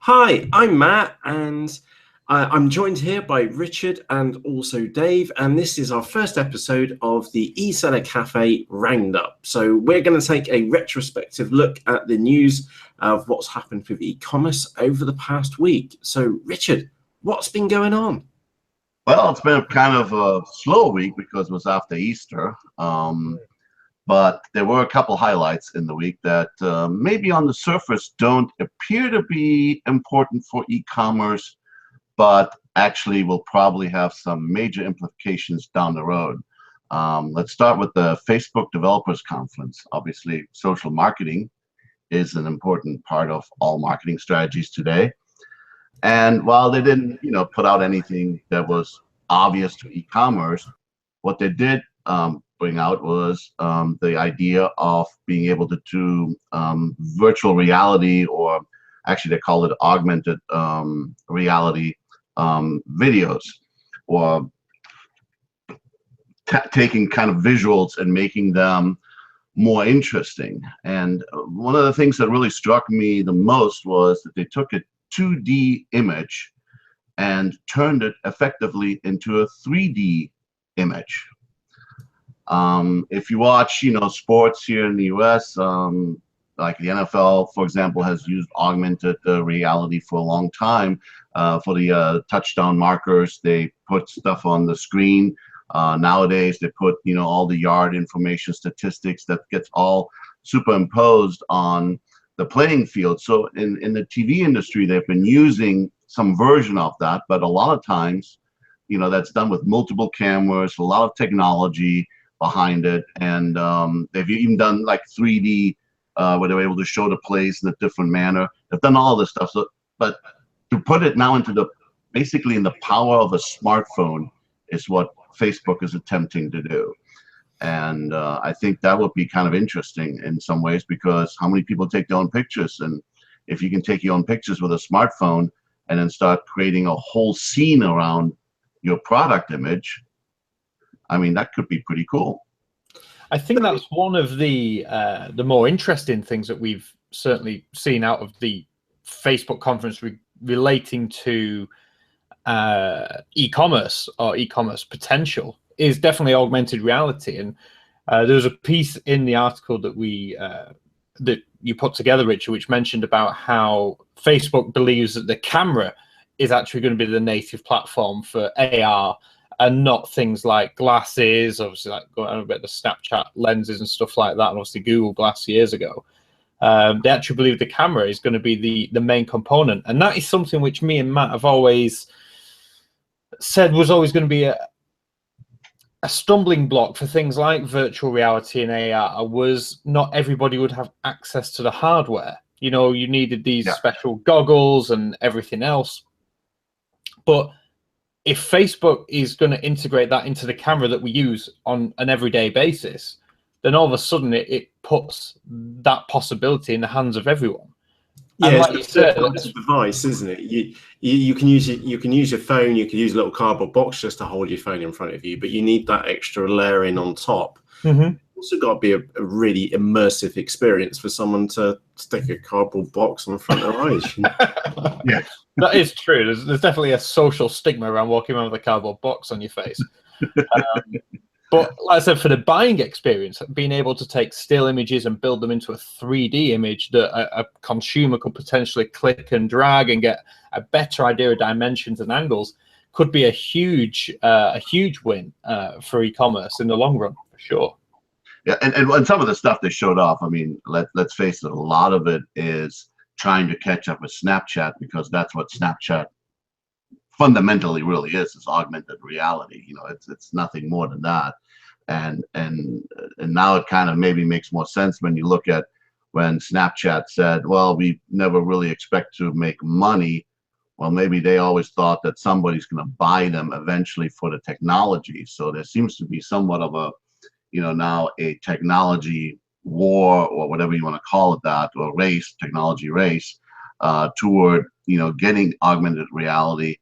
Hi, I'm Matt, and I'm joined here by Richard and also Dave, and this is our first episode of the eSellerCafe Roundup. So we're going to take a retrospective look at the news of what's happened with e-commerce over the past week. So Richard, what's been going on? Well, it's been kind of a slow week because it was after Easter. But there were a couple highlights in the week that maybe on the surface don't appear to be important for e-commerce, but actually will probably have some major implications down the road. Let's start with the Facebook Developers Conference. Obviously, social marketing is an important part of all marketing strategies today. And while they didn't, put out anything that was obvious to e-commerce, what they did bring out was the idea of being able to do virtual reality, or actually they call it augmented reality videos, or taking kind of visuals and making them more interesting. And one of the things that really struck me the most was that they took a 2D image and turned it effectively into a 3D image. If you watch, sports here in the U.S., like the NFL, for example, has used augmented reality for a long time. For the touchdown markers, they put stuff on the screen. Nowadays, they put, all the yard information, statistics that gets all superimposed on the playing field. So in the TV industry, they've been using some version of that, but a lot of times, that's done with multiple cameras, a lot of technology behind it, and they've even done like 3D where they were able to show the plays in a different manner. They've done all this stuff. So, but to put it now into basically in the power of a smartphone is what Facebook is attempting to do. And I think that would be kind of interesting in some ways, because how many people take their own pictures? And if you can take your own pictures with a smartphone and then start creating a whole scene around your product image, I mean, that could be pretty cool. I think that's one of the more interesting things that we've certainly seen out of the Facebook conference relating to e-commerce or e-commerce potential is definitely augmented reality. And there was a piece in the article that that you put together, Richard, which mentioned about how Facebook believes that the camera is actually going to be the native platform for AR, and not things like glasses, obviously, like going on a bit of the Snapchat lenses and stuff like that, and obviously Google Glass years ago. They actually believe the camera is going to be the main component, and that is something which me and Matt have always said was always going to be a stumbling block for things like virtual reality and AR. Was not everybody would have access to the hardware. You needed these special goggles and everything else. But if Facebook is going to integrate that into the camera that we use on an everyday basis, then all of a sudden it puts that possibility in the hands of everyone. Yeah, like it's a device, isn't it? You can use your phone, you can use a little cardboard box just to hold your phone in front of you, but you need that extra layering on top. Mm-hmm. Also got to be a really immersive experience for someone to stick a cardboard box on the front of their eyes. Yeah, that is true. There's definitely a social stigma around walking around with a cardboard box on your face. But like I said, for the buying experience, being able to take still images and build them into a 3D image that a consumer could potentially click and drag and get a better idea of dimensions and angles could be a huge win for e-commerce in the long run, for sure. Yeah, and some of the stuff they showed off, I mean, let's face it, a lot of it is trying to catch up with Snapchat, because that's what Snapchat fundamentally really is augmented reality. It's nothing more than that. And now it kind of maybe makes more sense when you look at when Snapchat said, well, we never really expect to make money. Well, maybe they always thought that somebody's going to buy them eventually for the technology. So there seems to be somewhat of a now a technology war, or whatever you want to call it, that, or technology race, toward, getting augmented reality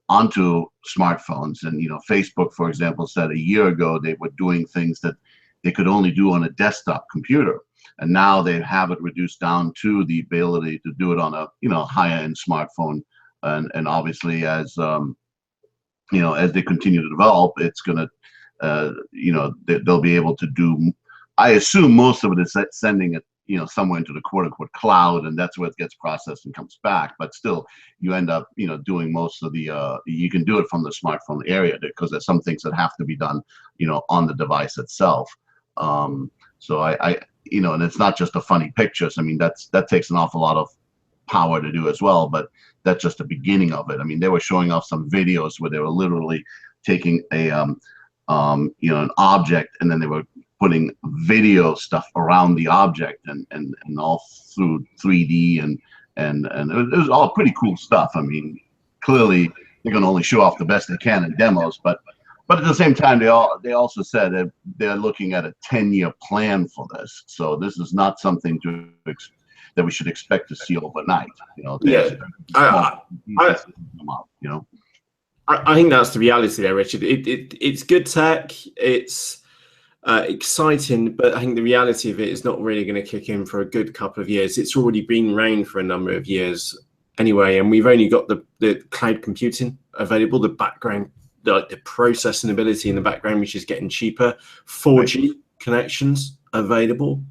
onto smartphones. And, Facebook, for example, said a year ago they were doing things that they could only do on a desktop computer. and now they have it reduced down to the ability to do it on a higher end smartphone, and obviously as as they continue to develop, it's going to they'll be able to do, I assume most of it is sending it somewhere into the quote unquote cloud, and that's where it gets processed and comes back. But still, you end up doing most of the you can do it from the smartphone area, because there's some things that have to be done on the device itself. So I and it's not just the funny pictures. I mean, that takes an awful lot of power to do as well, but that's just the beginning of it. I mean, they were showing off some videos where they were literally taking a an object, and then they were putting video stuff around the object, and all through 3D, and it was all pretty cool stuff. I mean, clearly they're going to only show off the best they can in demos, but at the same time, they also said that they're looking at a 10-year plan for this. So this is not something that we should expect to see overnight. I think that's the reality there, Richard. It's good tech. It's exciting, but I think the reality of it is not really going to kick in for a good couple of years. It's already been around for a number of years anyway, and we've only got the cloud computing available, the background, the processing ability in the background, which is getting cheaper. 4G connections available.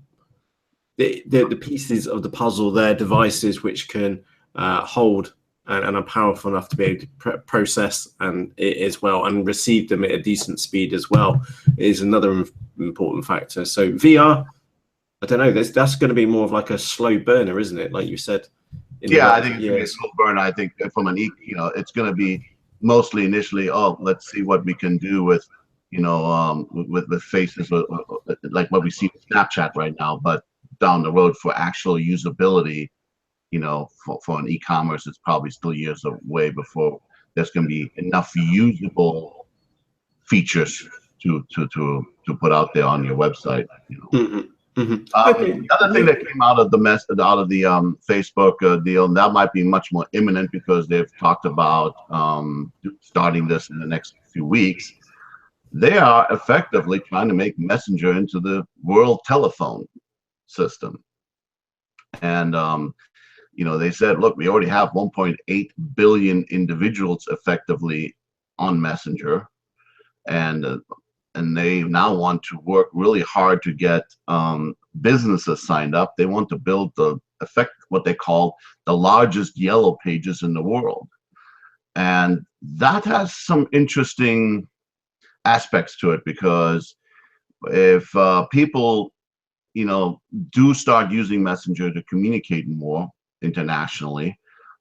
The pieces of the puzzle, they're devices which can hold and are powerful enough to be able to process and it as well, and receive them at a decent speed as well, is another important factor. So VR, I don't know, that's going to be more of like a slow burner, isn't it? Like you said. Yeah, I think it's going to be a slow burner. I think from it's going to be mostly initially, let's see what we can do with, with faces, like what we see with Snapchat right now, but down the road for actual usability, for an e-commerce, it's probably still years away before there's going to be enough usable features to put out there on your website. The other thing that came out of the Facebook deal, that might be much more imminent, because they've talked about starting this in the next few weeks. They are effectively trying to make Messenger into the world telephone system. And they said, look, we already have 1.8 billion individuals effectively on Messenger, and they now want to work really hard to get businesses signed up. They want to build what they call the largest yellow pages in the world, and that has some interesting aspects to it, because if people do start using Messenger to communicate more internationally,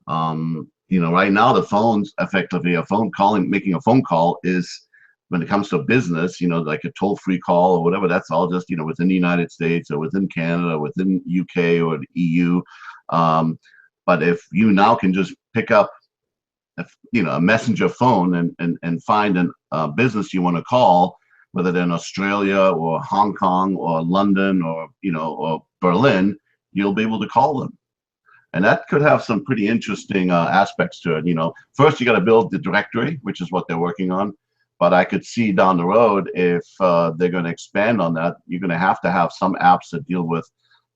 right now the phones, effectively making a phone call is, when it comes to business, like a toll-free call or whatever, that's all just within the United States or within Canada, within UK or the EU. But if you now can just pick up a Messenger phone and find a business you want to call, whether they're in Australia or Hong Kong or London or or Berlin, you'll be able to call them. And that could have some pretty interesting aspects to it. First, you got to build the directory, which is what they're working on. But I could see down the road, if they're going to expand on that, you're going to have some apps that deal with,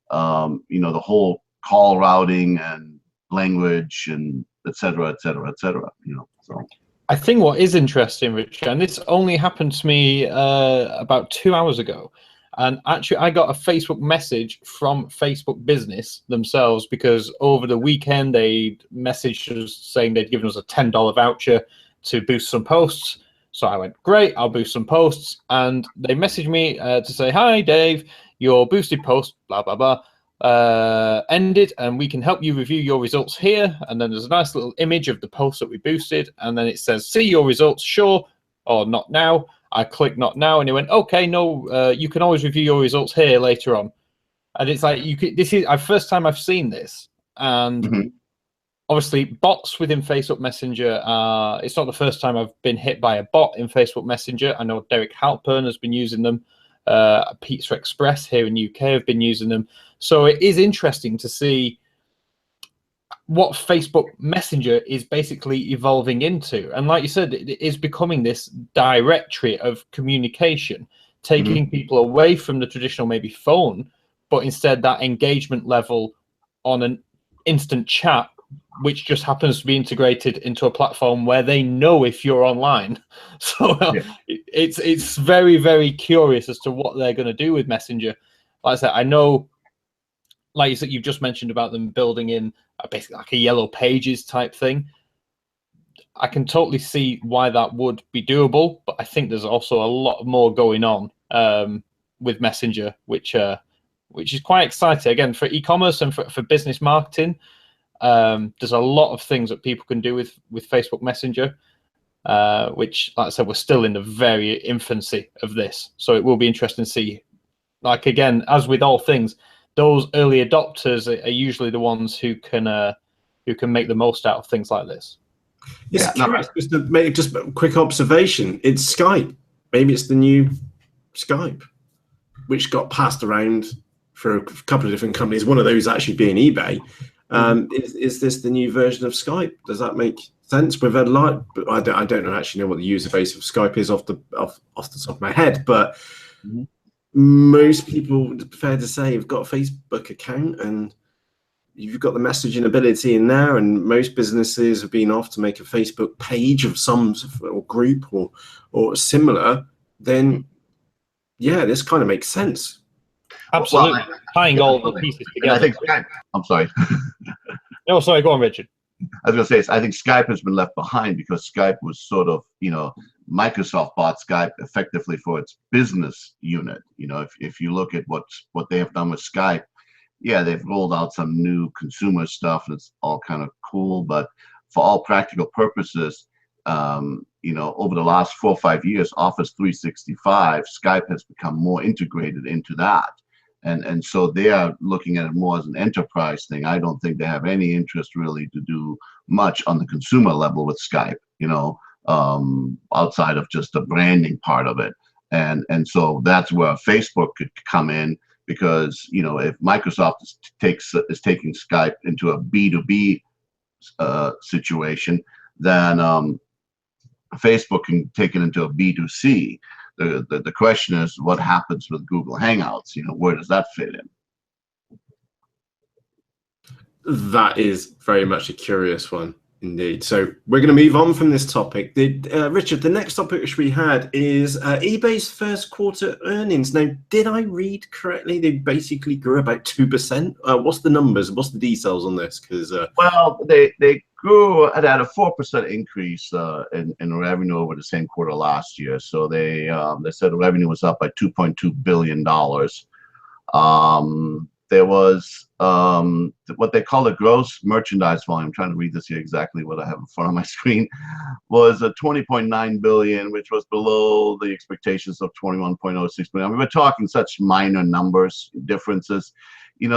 the whole call routing and language and et cetera, et cetera, et cetera. So. I think what is interesting, Richard, and this only happened to me about 2 hours ago, and actually I got a Facebook message from Facebook Business themselves, because over the weekend they messaged us saying they'd given us a $10 voucher to boost some posts. So I went, great, I'll boost some posts. And they messaged me to say, hi, Dave, your boosted post, blah, blah, blah, ended, and we can help you review your results here. And then there's a nice little image of the post that we boosted. And then it says, see your results, sure, or not now. I click not now, and it went, okay, no, you can always review your results here later on. And it's like, this is the first time I've seen this. And obviously, bots within Facebook Messenger, it's not the first time I've been hit by a bot in Facebook Messenger. I know Derek Halpern has been using them. Pizza Express here in the UK have been using them. So it is interesting to see what Facebook Messenger is basically evolving into. And like you said, it is becoming this directory of communication, taking people away from the traditional maybe phone, but instead that engagement level on an instant chat, which just happens to be integrated into a platform where they know if you're online. So it's very, very curious as to what they're going to do with Messenger. Like I said, I know, like you said, you've just mentioned about them building in basically like a yellow pages type thing. I can totally see why that would be doable, but I think there's also a lot more going on with Messenger, which is quite exciting. Again, for e-commerce and for business marketing, there's a lot of things that people can do with Facebook Messenger, which, like I said, we're still in the very infancy of this. So it will be interesting to see. Like, again, as with all things, those early adopters are usually the ones who can make the most out of things like this. It's curious, just to make just a quick observation. It's Skype. Maybe it's the new Skype, which got passed around for a couple of different companies. One of those actually being eBay. Is this the new version of Skype? Does that make sense? We've had a lot, but I don't actually know what the user base of Skype is off the top of my head, but most people, fair to say, have got a Facebook account and you've got the messaging ability in there, and most businesses have been off to make a Facebook page of some or group or similar. Then, yeah, this kind of makes sense. Absolutely, tying all the pieces together. I think Skype. I'm sorry. No, sorry. Go on, Richard. I was going to say, I think Skype has been left behind because Skype was sort of, Microsoft bought Skype effectively for its business unit. If you look at what they have done with Skype, yeah, they've rolled out some new consumer stuff and it's all kind of cool. But for all practical purposes, over the last 4 or 5 years, Office 365, Skype has become more integrated into that. And so they are looking at it more as an enterprise thing. I don't think they have any interest really to do much on the consumer level with Skype, outside of just the branding part of it. And so that's where Facebook could come in, because, if Microsoft is taking Skype into a B2B situation, then Facebook can take it into a B2C. The question is, what happens with Google Hangouts? Where does that fit in? That is very much a curious one indeed. So we're going to move on from this topic. Richard, the next topic which we had is eBay's first quarter earnings. Now, did I read correctly? They basically grew about 2%. What's the numbers? What's the details on this? Because well, they grew at a 4% increase in revenue over the same quarter last year. So they said the revenue was up by $2.2 billion. There was what they call a gross merchandise volume. I'm trying to read this here exactly what I have in front of my screen. Was a 20.9 billion, which was below the expectations of 21.06 billion. I mean, we're talking such minor numbers, differences. And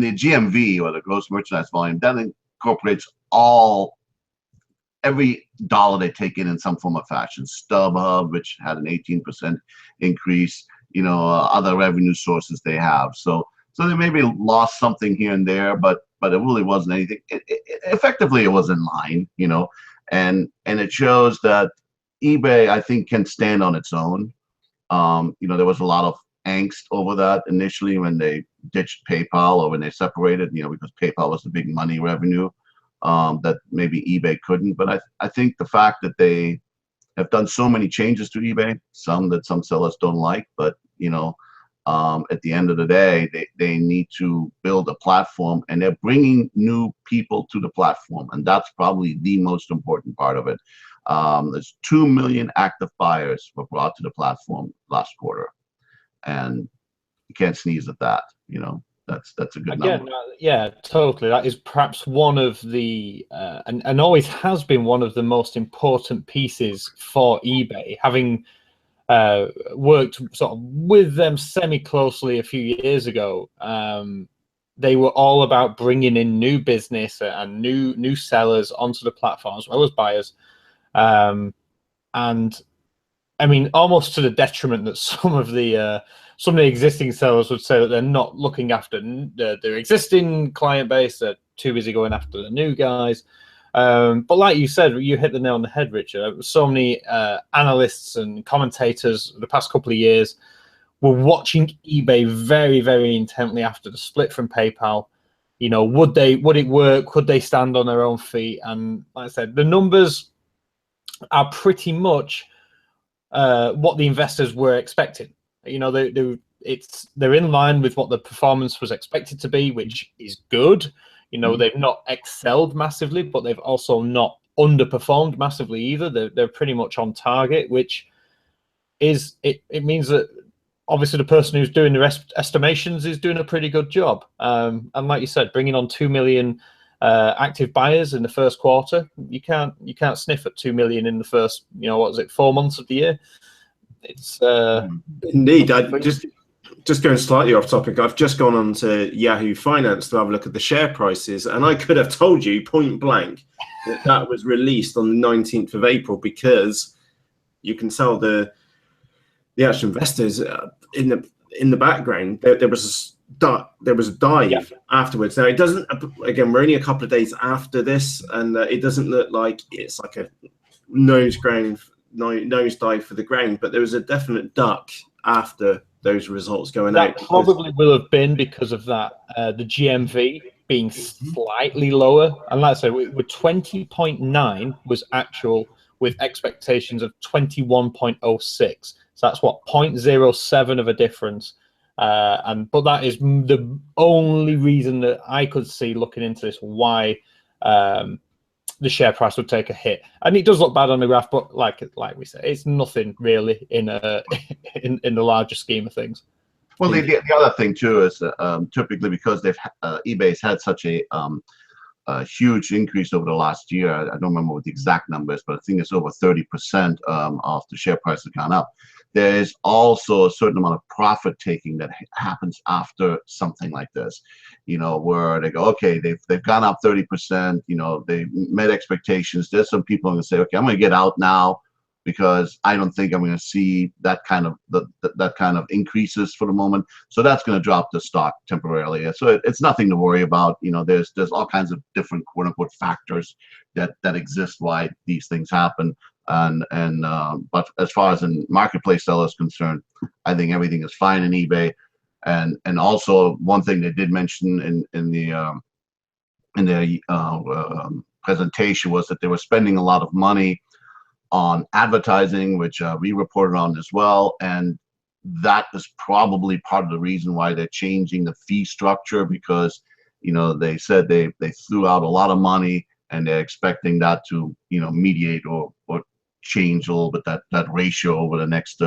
the GMV, or the gross merchandise volume, that incorporates every dollar they take in some form of fashion. StubHub, which had an 18% increase, other revenue sources they have. So they maybe lost something here and there, but it really wasn't anything. Effectively, it was in line, and it shows that eBay, I think, can stand on its own. There was a lot of angst over that initially when they ditched PayPal, or when they separated, because PayPal was the big money revenue that maybe eBay couldn't. But I think the fact that they have done so many changes to eBay, some that some sellers don't like, but at the end of the day, they need to build a platform, and they're bringing new people to the platform, and that's probably the most important part of it. There's 2 million active buyers were brought to the platform last quarter, and you can't sneeze at that. That's a good number. Yeah, totally. That is perhaps one of the and always has been one of the most important pieces for eBay, having worked sort of with them semi-closely a few years ago. They were all about bringing in new business and new sellers onto the platform, as well as buyers. And I mean, almost to the detriment that some of the existing sellers would say that they're not looking after their existing client base. They're too busy going after the new guys. But like you said, you hit the nail on the head, Richard. So many analysts and commentators the past couple of years were watching eBay very, very intently after the split from PayPal. You know, would it work? Could they stand on their own feet? And like I said, the numbers are pretty much what the investors were expecting. You know, they're in line with what the performance was expected to be, which is good. You know, they've not excelled massively, but they've also not underperformed massively either. They're pretty much on target, which is it means that obviously the person who's doing the estimations is doing a pretty good job. And like you said, bringing on 2 million active buyers in the first quarter, you can't sniff at 2 million in the first, you know, what was it, 4 months of the year? It's indeed. Just going slightly off topic, I've just gone on to Yahoo Finance to have a look at the share prices, and I could have told you point blank that was released on the 19th of April, because you can tell the actual investors in the background there was a dive afterwards. Now it doesn't, again, we're only a couple of days after this, and it doesn't look like it's like a nose dive for the ground, but there was a definite duck after those results going out. That probably will have been because of that the GMV being slightly lower, and like I say, with 20.9 was actual with expectations of 21.06. So that's what, 0.07 of a difference. But that is the only reason that I could see looking into this why the share price would take a hit. And it does look bad on the graph, but like we said, it's nothing really in in the larger scheme of things. Well, the other thing too is typically because eBay's had such a huge increase over the last year. I don't remember what the exact numbers, but I think it's over 30% of the share price has gone up. There is also a certain amount of profit taking that happens after something like this, you know, where they go, okay, they've gone up 30%, you know, they met expectations. There's some people who say, okay, I'm going to get out now because I don't think I'm going to see that kind of that kind of increases for the moment. So that's going to drop the stock temporarily. So it's nothing to worry about. You know, there's all kinds of different quote unquote factors that exist why these things happen. But as far as a marketplace seller is concerned, I think everything is fine in eBay. And also one thing they did mention in the presentation was that they were spending a lot of money on advertising, which we reported on as well, and that is probably part of the reason why they're changing the fee structure, because, you know, they said they threw out a lot of money and they're expecting that to, you know, mediate or change a little bit that ratio over the next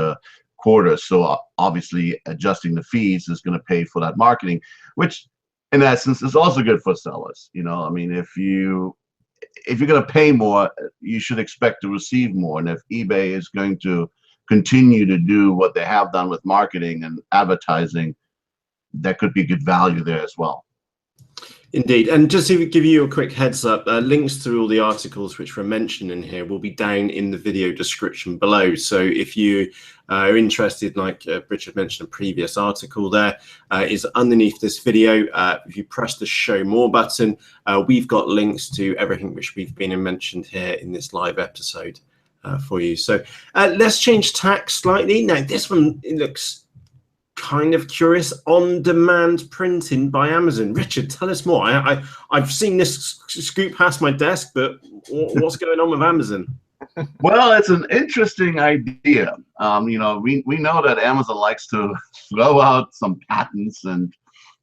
quarter. So obviously adjusting the fees is going to pay for that marketing, which in essence is also good for sellers. You know, I mean, if you're going to pay more, you should expect to receive more. And if eBay is going to continue to do what they have done with marketing and advertising, that could be good value there as well. Indeed. And just to give you a quick heads up, links to all the articles which were mentioned in here will be down in the video description below. So if you are interested, like Richard mentioned, a previous article there is underneath this video. If you press the show more button, we've got links to everything which we've been mentioned here in this live episode for you. So let's change tack slightly. Now this one, it looks kind of curious. On-demand printing by Amazon. Richard, tell us more. I've seen this scoop past my desk, but what's going on with Amazon? Well, it's an interesting idea. You know, we know that Amazon likes to throw out some patents, and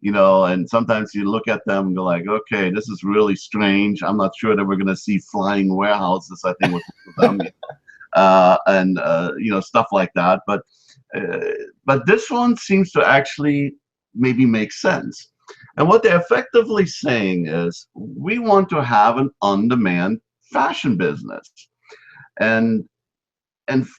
you know, and sometimes you look at them and go like, okay, this is really strange. I'm not sure that we're going to see flying warehouses, I think, with them, and you know, stuff like that. But this one seems to actually maybe make sense. And what they're effectively saying is, we want to have an on-demand fashion business. And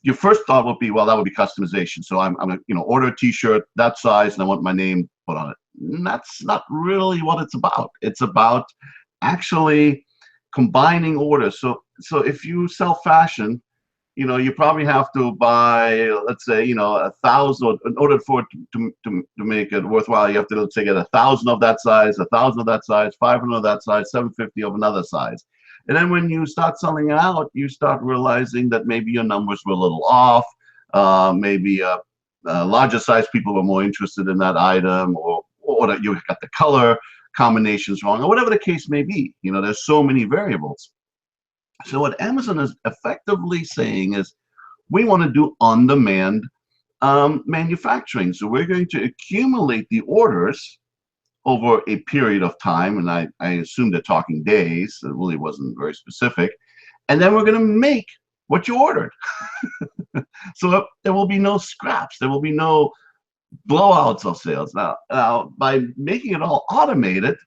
your first thought would be, well, that would be customization. So I'm gonna, you know, order a T-shirt that size, and I want my name put on it. And that's not really what it's about. It's about actually combining orders. So if you sell fashion, you know, you probably have to buy, let's say, you know, 1,000, in order for it to make it worthwhile, you have to, let's say, get 1,000 of that size, 1,000 of that size, 500 of that size, 750 of another size. And then when you start selling it out, you start realizing that maybe your numbers were a little off. Maybe larger size people were more interested in that item, or that you got the color combinations wrong, or whatever the case may be. You know, there's so many variables. So what Amazon is effectively saying is, we want to do on-demand manufacturing. So we're going to accumulate the orders over a period of time, and I assume they're talking days. It really wasn't very specific. And then we're going to make what you ordered. So there will be no scraps. There will be no blowouts of sales. Now, by making it all automated,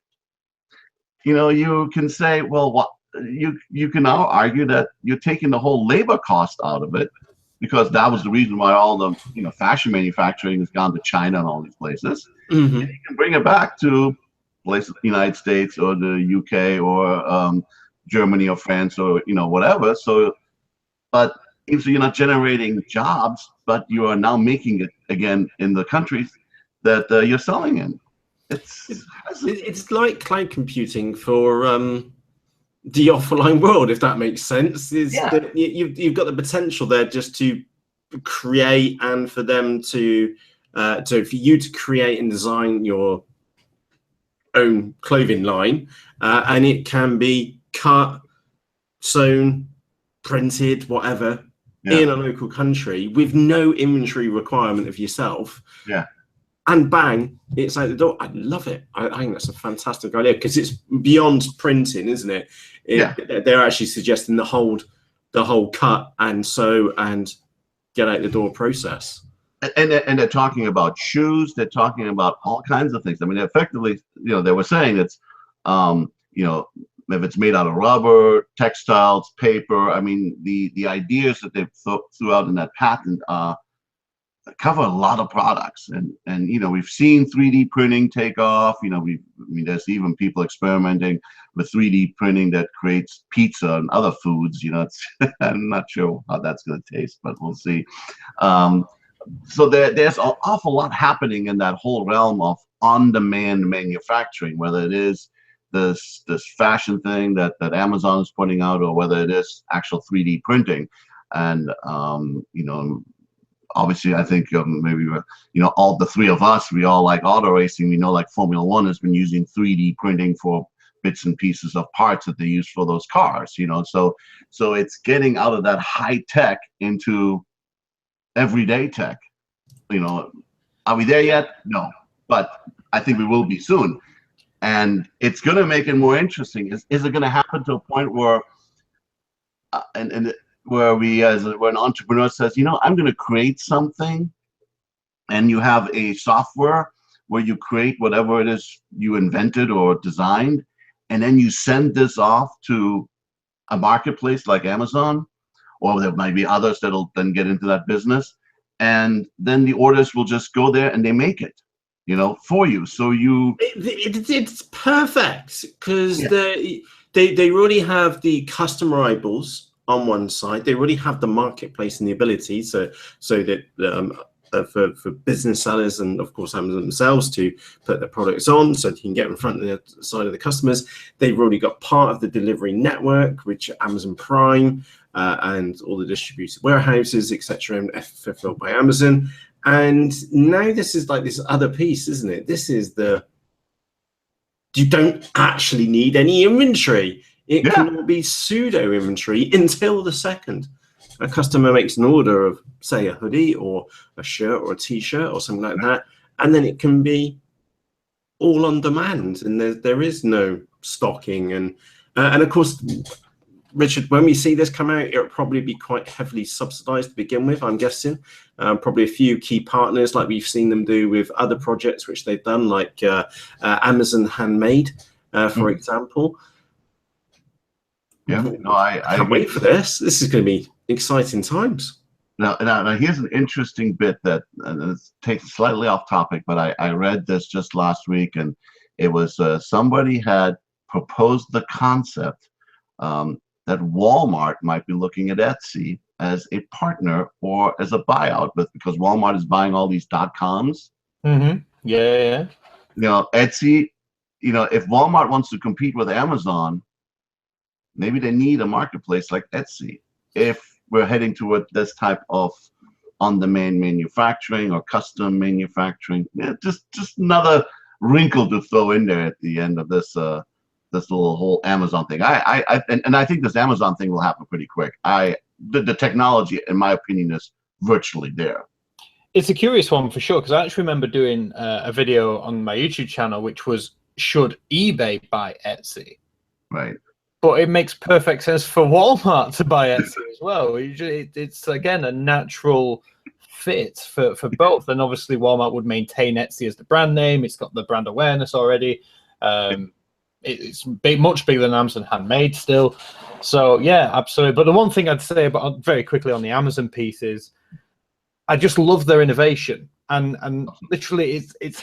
you know, you can say, well, what you can now argue that you're taking the whole labor cost out of it, because that was the reason why all the fashion manufacturing has gone to China and all these places. Mm-hmm. And you can bring it back to places, the United States or the UK or Germany or France or whatever. So, but so you're not generating jobs, but you are now making it again in the countries that you're selling in. It's like cloud computing for the offline world, if that makes sense. That you've got the potential there just to create, and for them to for you to create and design your own clothing line, and it can be cut, sewn, printed, whatever, in a local country with no inventory requirement of yourself. And bang, it's out the door. I love it. I think that's a fantastic idea, because it's beyond printing, isn't it? They're actually suggesting the whole cut and sew and get out the door process. And they're talking about shoes. They're talking about all kinds of things. I mean, effectively, they were saying it's, if it's made out of rubber, textiles, paper. I mean, the ideas that they threw out in that patent cover a lot of products, and we've seen 3D printing take off. There's even people experimenting with 3D printing that creates pizza and other foods. I'm not sure how that's going to taste, but we'll see. So there's an awful lot happening in that whole realm of on-demand manufacturing, whether it is this fashion thing that Amazon is putting out, or whether it is actual 3D printing. And obviously, I think maybe all the three of us, we all like auto racing. We know, like, Formula One has been using 3D printing for bits and pieces of parts that they use for those cars. So it's getting out of that high tech into everyday tech. Are we there yet? No, but I think we will be soon. And it's going to make it more interesting. Is it going to happen to a point where where an entrepreneur says, I'm going to create something, and you have a software where you create whatever it is you invented or designed, and then you send this off to a marketplace like Amazon, or there might be others that'll then get into that business, and then the orders will just go there and they make it, for you. So it's perfect, because they already have the customer eyeballs on one side. They already have the marketplace and the ability, so that for business sellers and, of course, Amazon themselves, to put their products on so they can get in front of the side of the customers. They've already got part of the delivery network, which Amazon Prime and all the distributed warehouses, etc., and fulfilled by Amazon. And now this is like this other piece, isn't it? This is you don't actually need any inventory. It can all be pseudo inventory until the second a customer makes an order of, say, a hoodie or a shirt or a t-shirt or something like that, and then it can be all on demand, and there is no stocking. And of course, Richard, when we see this come out, it'll probably be quite heavily subsidized to begin with, I'm guessing. Probably a few key partners, like we've seen them do with other projects which they've done, like Amazon Handmade, for example. I can't wait for this. This is going to be exciting times. Now here's an interesting bit that takes slightly off topic, but I read this just last week, and it was somebody had proposed the concept that Walmart might be looking at Etsy as a partner or as a buyout, because Walmart is buying all these .coms. Mm-hmm. Yeah. Etsy, if Walmart wants to compete with Amazon, maybe they need a marketplace like Etsy if we're heading toward this type of on-demand manufacturing or custom manufacturing. Yeah, just another wrinkle to throw in there at the end of this this little whole Amazon thing. And I think this Amazon thing will happen pretty quick. The technology, in my opinion, is virtually there. It's a curious one for sure, because I actually remember doing a video on my YouTube channel, which was, should eBay buy Etsy? Right. But it makes perfect sense for Walmart to buy Etsy as well. It's again a natural fit for both, and obviously Walmart would maintain Etsy as the brand name. It's got the brand awareness already. It's much bigger than Amazon Handmade still. So yeah, absolutely. But the one thing I'd say about very quickly on the Amazon piece is, I just love their innovation, and literally it's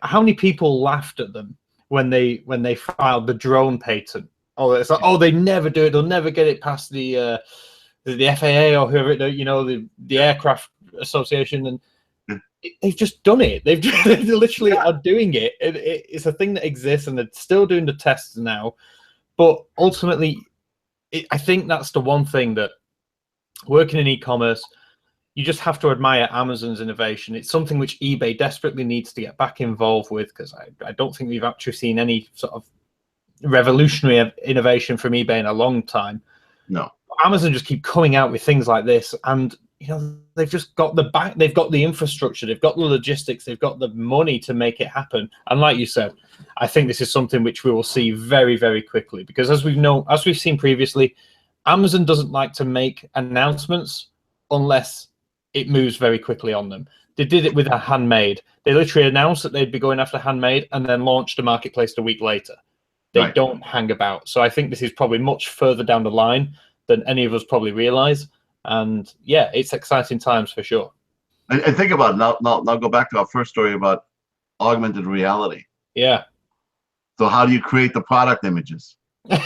how many people laughed at them when they filed the drone patent. Oh, it's like, oh, they never do it. They'll never get it past the FAA or whoever, the Aircraft Association, and they've just done it. They literally are doing it. It's a thing that exists, and they're still doing the tests now. But ultimately, I think that's the one thing that working in e-commerce, you just have to admire Amazon's innovation. It's something which eBay desperately needs to get back involved with, because I don't think we've actually seen any sort of revolutionary innovation from eBay in a long time. No. Amazon just keep coming out with things like this, and they've just got they've got the infrastructure, they've got the logistics, they've got the money to make it happen. And like you said, I think this is something which we will see very, very quickly, because as we've seen previously, Amazon doesn't like to make announcements unless it moves very quickly on them. They did it with a Handmade. They literally announced that they'd be going after Handmade and then launched a marketplace a week later. They don't hang about. So I think this is probably much further down the line than any of us probably realize. And yeah, it's exciting times for sure. And think about it. Now go back to our first story about augmented reality. Yeah. So how do you create the product images? And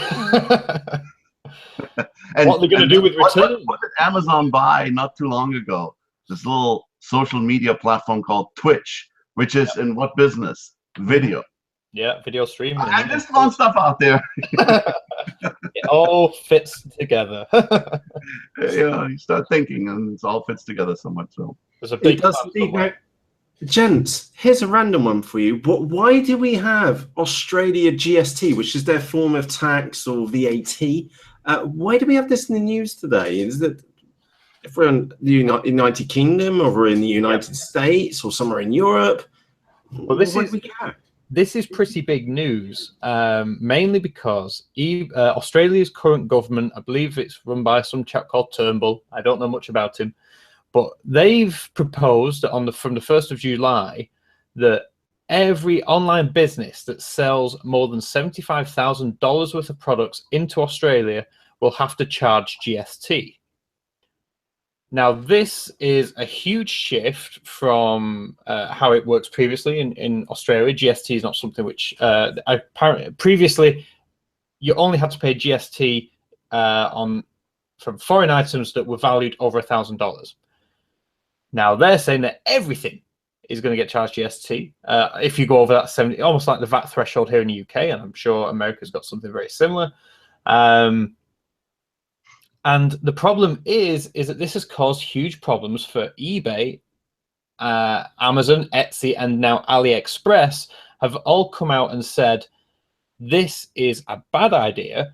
what they're going to do with return? What did Amazon buy not too long ago? This little social media platform called Twitch, which is in what business? Video. Yeah, video streaming. There's fun stuff out there. It all fits together. You start thinking, and it all fits together somewhat. So there's a big. Gents, here's a random one for you. But why do we have Australia GST, which is their form of tax or VAT? Why do we have this in the news today? Is that if we're in the United Kingdom, or we're in the United States, or somewhere in Europe? Well, this is pretty big news, mainly because Australia's current government, I believe it's run by some chap called Turnbull. I don't know much about him, but they've proposed that from the 1st of July that every online business that sells more than $75,000 worth of products into Australia will have to charge GST. Now, this is a huge shift from how it works previously in Australia. GST is not something which apparently previously you only had to pay GST from foreign items that were valued over $1,000. Now they're saying that everything is going to get charged GST if you go over that 70, almost like the VAT threshold here in the UK, and I'm sure America's got something very similar. And the problem is that this has caused huge problems for eBay, Amazon, Etsy, and now AliExpress have all come out and said this is a bad idea,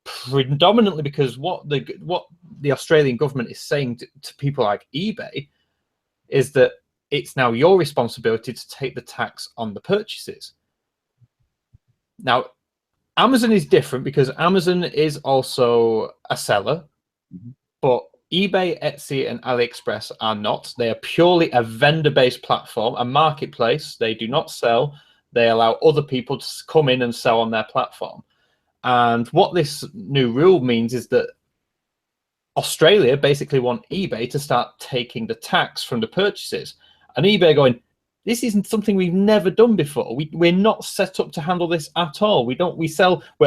predominantly because what the Australian government is saying to people like eBay is that it's now your responsibility to take the tax on the purchases. Now, Amazon is different because Amazon is also a seller, but eBay, Etsy, and AliExpress are not. They are purely a vendor-based platform, a marketplace. They do not sell. They allow other people to come in and sell on their platform. And what this new rule means is that Australia basically want eBay to start taking the tax from the purchases. And eBay going, this isn't something we've never done before. We're not set up to handle this at all. We're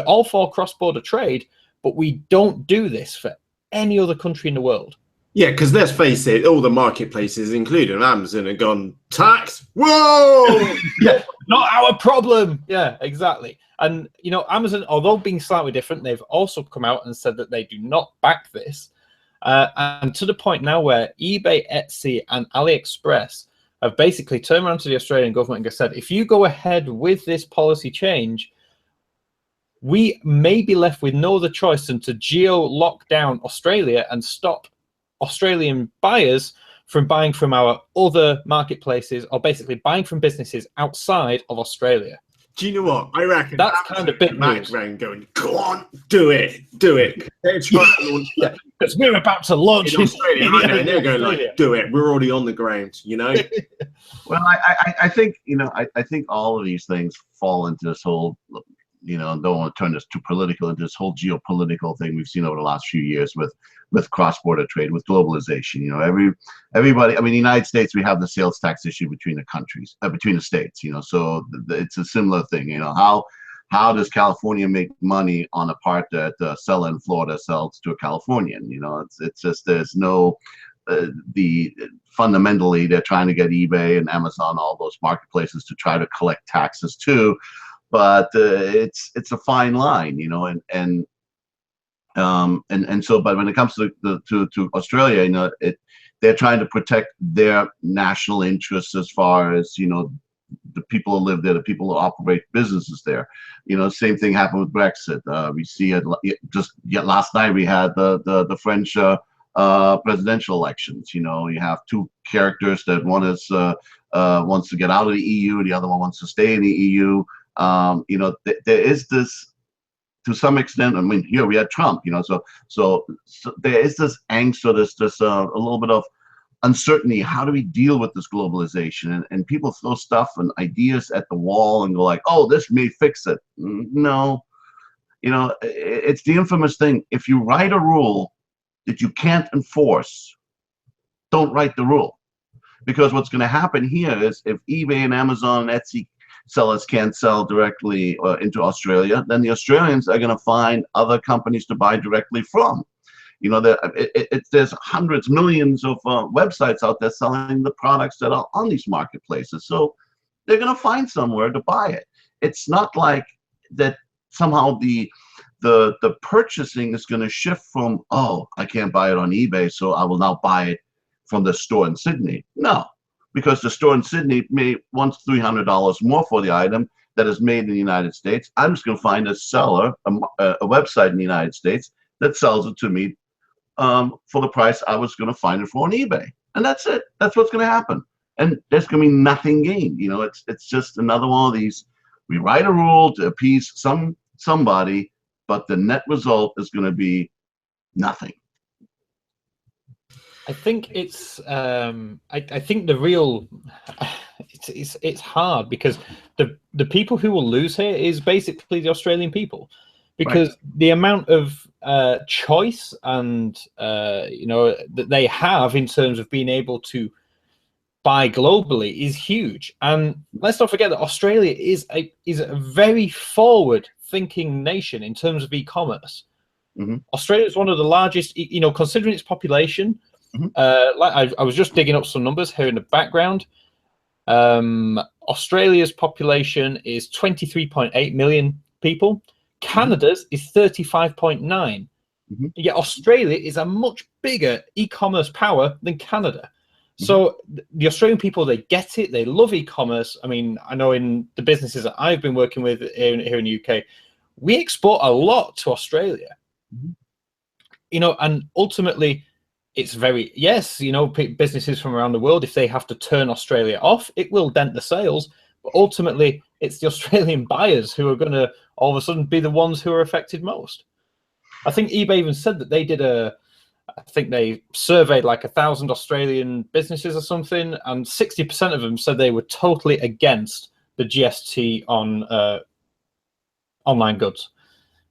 all for cross-border trade, but we don't do this for any other country in the world. Yeah, because let's face it, all the marketplaces, including Amazon, have gone, tax? Whoa! Yeah, not our problem. Yeah, exactly. And, Amazon, although being slightly different, they've also come out and said that they do not back this. And to the point now where eBay, Etsy, and AliExpress have basically turned around to the Australian government and said, if you go ahead with this policy change, we may be left with no other choice than to geo-lock down Australia and stop Australian buyers from buying from our other marketplaces, or basically buying from businesses outside of Australia. Do you know what? I reckon that's kind of big news. Going, go on, do it. They're trying to launch because we're about to launch in Australia, and they're going like, do it. We're already on the ground, you know. Well, I think I think all of these things fall into this whole, don't want to turn this too political, into this whole geopolitical thing we've seen over the last few years with cross-border trade, with globalization. Everybody. I mean, the United States, we have the sales tax issue between the countries, between the states. So it's a similar thing. How does California make money on a part that a seller in Florida sells to a Californian? It's just there's no. Fundamentally, they're trying to get eBay and Amazon, all those marketplaces, to try to collect taxes too. But it's a fine line, and so, but when it comes to Australia, they're trying to protect their national interests as far as the people who live there, the people who operate businesses there. Same thing happened with Brexit. We see it just last night. We had the French presidential elections. You have two characters that one is wants to get out of the EU, the other one wants to stay in the EU. There is this, to some extent. I mean, here we had Trump. So there is this angst, or this a little bit of uncertainty. How do we deal with this globalization? And people throw stuff and ideas at the wall and go like, oh, this may fix it. No, it's the infamous thing. If you write a rule that you can't enforce, don't write the rule. Because what's going to happen here is, if eBay and Amazon and Etsy sellers can't sell directly into Australia, then the Australians are going to find other companies to buy directly from. There's hundreds, millions of websites out there selling the products that are on these marketplaces. So they're going to find somewhere to buy it. It's not like that somehow the purchasing is going to shift from, oh, I can't buy it on eBay, so I will now buy it from the store in Sydney. No, because the store in Sydney wants $300 more for the item that is made in the United States. I'm just going to find a seller, a website in the United States that sells it to me for the price I was going to find it for on eBay. And that's it. That's what's going to happen. And there's going to be nothing gained. It's just another one of these. We write a rule to appease somebody, but the net result is going to be nothing. I think it's I think the real it's hard, because the people who will lose here is basically the Australian people, because the amount of choice and that they have in terms of being able to buy globally is huge. And let's not forget that Australia is a very forward thinking nation in terms of e-commerce. Mm-hmm. Australia is one of the largest, considering its population. Mm-hmm. I was just digging up some numbers here in the background. Australia's population is 23.8 million people. Canada's is 35.9. Mm-hmm. Yet Australia is a much bigger e-commerce power than Canada. Mm-hmm. So the Australian people, they get it. They love e-commerce. I mean, I know in the businesses that I've been working with here in the UK, we export a lot to Australia. Mm-hmm. And ultimately, it's very, businesses from around the world, if they have to turn Australia off, it will dent the sales. But ultimately, it's the Australian buyers who are going to all of a sudden be the ones who are affected most. I think eBay even said that they surveyed like 1,000 Australian businesses or something, and 60% of them said they were totally against the GST on online goods.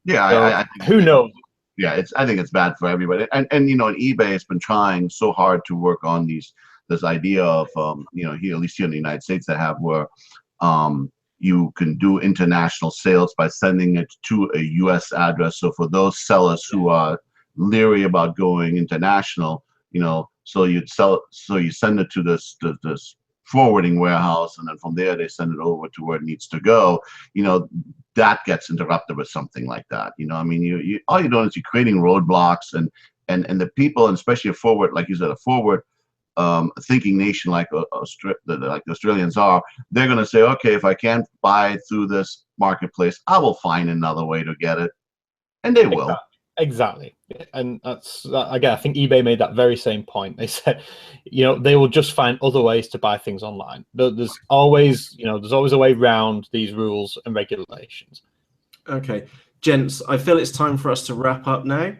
Yeah, so I think who knows? Yeah, I think it's bad for everybody. And eBay has been trying so hard to work on this idea of here, at least here in the United States, they have where you can do international sales by sending it to a U.S. address. So for those sellers who are leery about going international, so you send it to this forwarding warehouse, and then from there they send it over to where it needs to go. That gets interrupted with something like that. I mean, all you're doing is you're creating roadblocks, and and the people, and especially a forward, like you said, a forward thinking nation like the Australians are, they're going to say, okay, if I can't buy through this marketplace, I will find another way to get it, and they will. Exactly. And that's again, I think eBay made that very same point. They said, they will just find other ways to buy things online. There's always a way around these rules and regulations. Okay, gents, I feel it's time for us to wrap up now.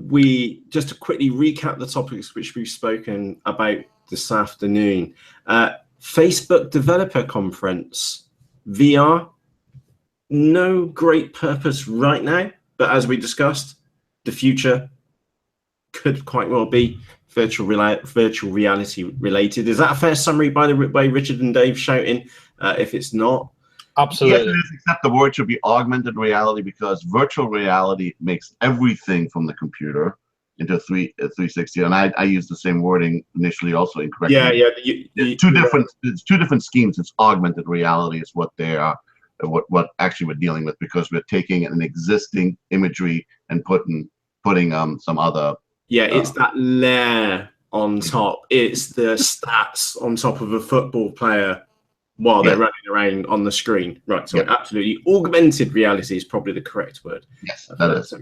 We just to quickly recap the topics which we've spoken about this afternoon. Facebook Developer Conference, VR, no great purpose right now, but as we discussed, the future could quite well be virtual reality related. Is that a fair summary by the way Richard and Dave shouting? If it's not, absolutely. Yes, it is, except the word should be augmented reality, because virtual reality makes everything from the computer into 360. And I use the same wording initially, also incorrectly. Yeah. It's two different schemes. It's augmented reality is what they are, what actually we're dealing with, because we're taking an existing imagery and putting some other. Yeah, it's that layer on top. It's the stats on top of a football player while they're running around on the screen. Right, so absolutely. Augmented reality is probably the correct word. Yes, that is.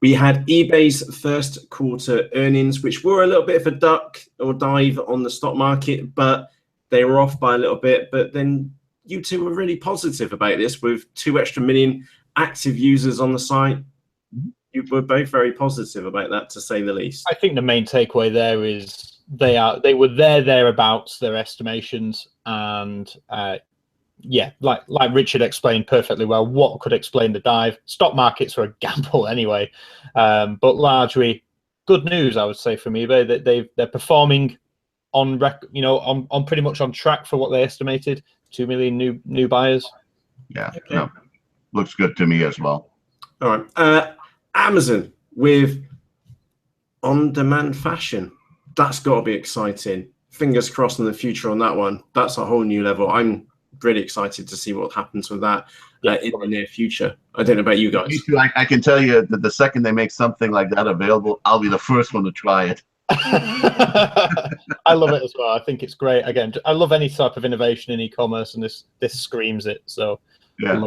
We had eBay's first quarter earnings, which were a little bit of a duck or dive on the stock market, but they were off by a little bit. But then you two were really positive about this with 2 extra million active users on the site. You were both very positive about that, to say the least. I think the main takeaway there is they were thereabouts, their estimations, and like Richard explained perfectly well, what could explain the dive? Stock markets were a gamble anyway, but largely good news, I would say, from eBay, that they're performing on on pretty much on track for what they estimated. 2 million new buyers. Yeah, okay. No, looks good to me as well. All right. Amazon with on-demand fashion. That's got to be exciting. Fingers crossed in the future on that one. That's a whole new level. I'm really excited to see what happens with that in the near future. I don't know about you guys. Me too. I can tell you that the second they make something like that available, I'll be the first one to try it. I love it as well. I think it's great. Again, I love any type of innovation in e-commerce, and this screams it. So yeah.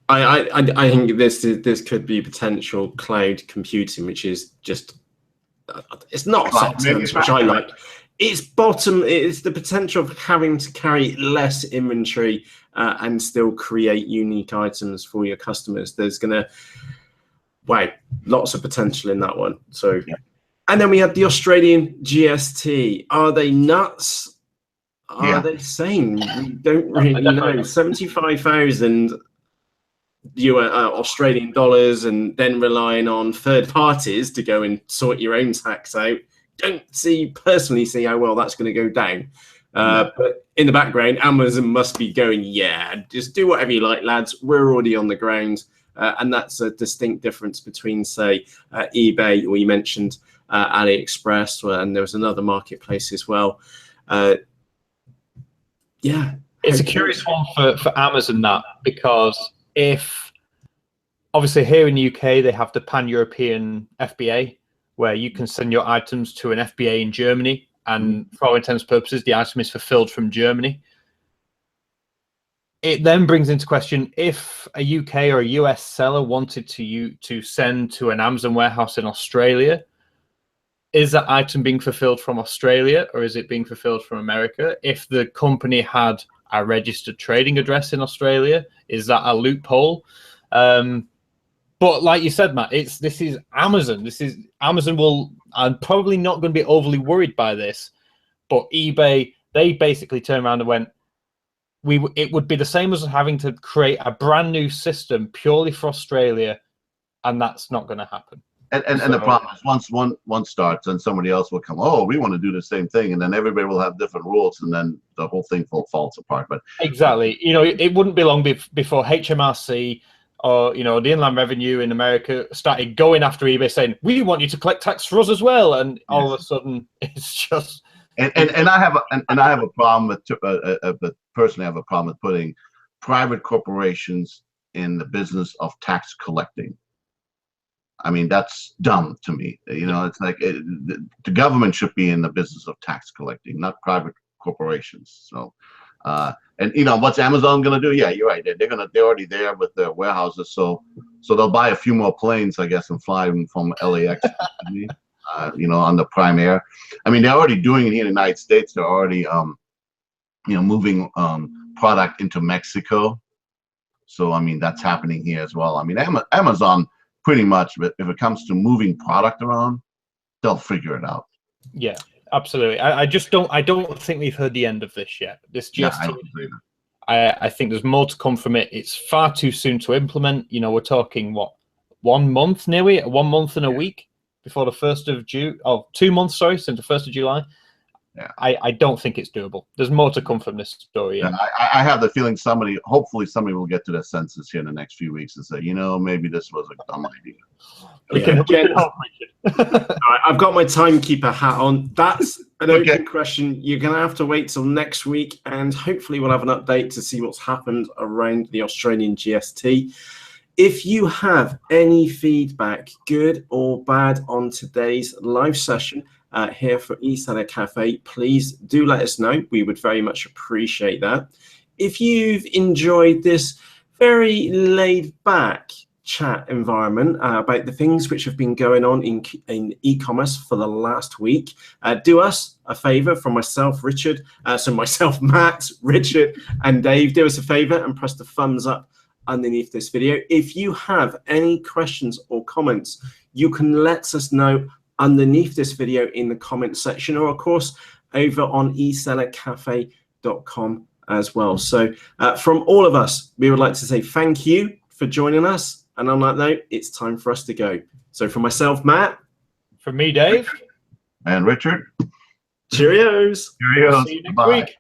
I think this could be potential cloud computing, which is just it's not set terms, which I like. It's the potential of having to carry less inventory and still create unique items for your customers. There's lots of potential in that one. So, and then we had the Australian GST. Are they nuts? Are they sane? We don't really know. 75,000 Australian dollars, and then relying on third parties to go and sort your own tax out. Don't personally see how well that's going to go down. But in the background, Amazon must be going, just do whatever you like, lads. We're already on the ground. And that's a distinct difference between, say, eBay, or you mentioned AliExpress, and there was another marketplace as well. It's a curious one for Amazon, because if obviously here in the UK they have the pan-European FBA, where you can send your items to an FBA in Germany, and for all intents and purposes the item is fulfilled from Germany. It then brings into question, if a UK or a US seller wanted to send to an Amazon warehouse in Australia, is that item being fulfilled from Australia, or is it being fulfilled from America? If the company had a registered trading address in Australia, is that a loophole? But like you said, Matt, this is Amazon. I'm probably not going to be overly worried by this, but eBay, they basically turned around and went, it would be the same as having to create a brand new system purely for Australia, and that's not going to happen. And the problem is, once one starts, and somebody else will come, we want to do the same thing, and then everybody will have different rules, and then the whole thing falls apart. But exactly, it wouldn't be long before HMRC or the Inland Revenue in America started going after eBay, saying, we want you to collect tax for us as well, and all of a sudden it's just. And I have a problem with personally I have a problem with putting private corporations in the business of tax collecting. I mean, that's dumb to me. You know, it's like the government should be in the business of tax collecting, not private corporations. So, and you know, what's Amazon going to do? Yeah, you're right. They're already there with their warehouses. So they'll buy a few more planes, I guess, and fly them from LAX to Sydney, you know, on the Prime Air. I mean, they're already doing it here in the United States. They're already, you know, moving product into Mexico. So, I mean, that's happening here as well. I mean, Amazon pretty much, but if it comes to moving product around, they'll figure it out. Yeah, absolutely. I don't think we've heard the end of this yet. This GST, I think there's more to come from it. It's far too soon to implement. You know, we're talking what, 1 month nearly, 1 month and a week before the 1st of June. Oh, 2 months, sorry, since the 1st of July. Yeah. I don't think it's doable. There's more to come from this story. Yeah, I have the feeling hopefully somebody will get to their senses here in the next few weeks and say, you know, maybe this was a dumb idea. We can help, All right, I've got my timekeeper hat on. That's an open question. You're going to have to wait till next week, and hopefully we'll have an update to see what's happened around the Australian GST. If you have any feedback, good or bad, on today's live session here for eSellerCafe, please do let us know. We would very much appreciate that. If you've enjoyed this very laid-back chat environment about the things which have been going on in e-commerce for the last week, do us a favor, from myself, Richard, myself, Matt, Richard, and Dave, do us a favor and press the thumbs up underneath this video. If you have any questions or comments, you can let us know underneath this video in the comment section, or of course over on eSellerCafe.com as well. So from all of us, we would like to say thank you for joining us, and on that note, it's time for us to go. So from myself, Matt, from me, Dave, and Richard, cheerios. Cheerios. See you next Bye. week.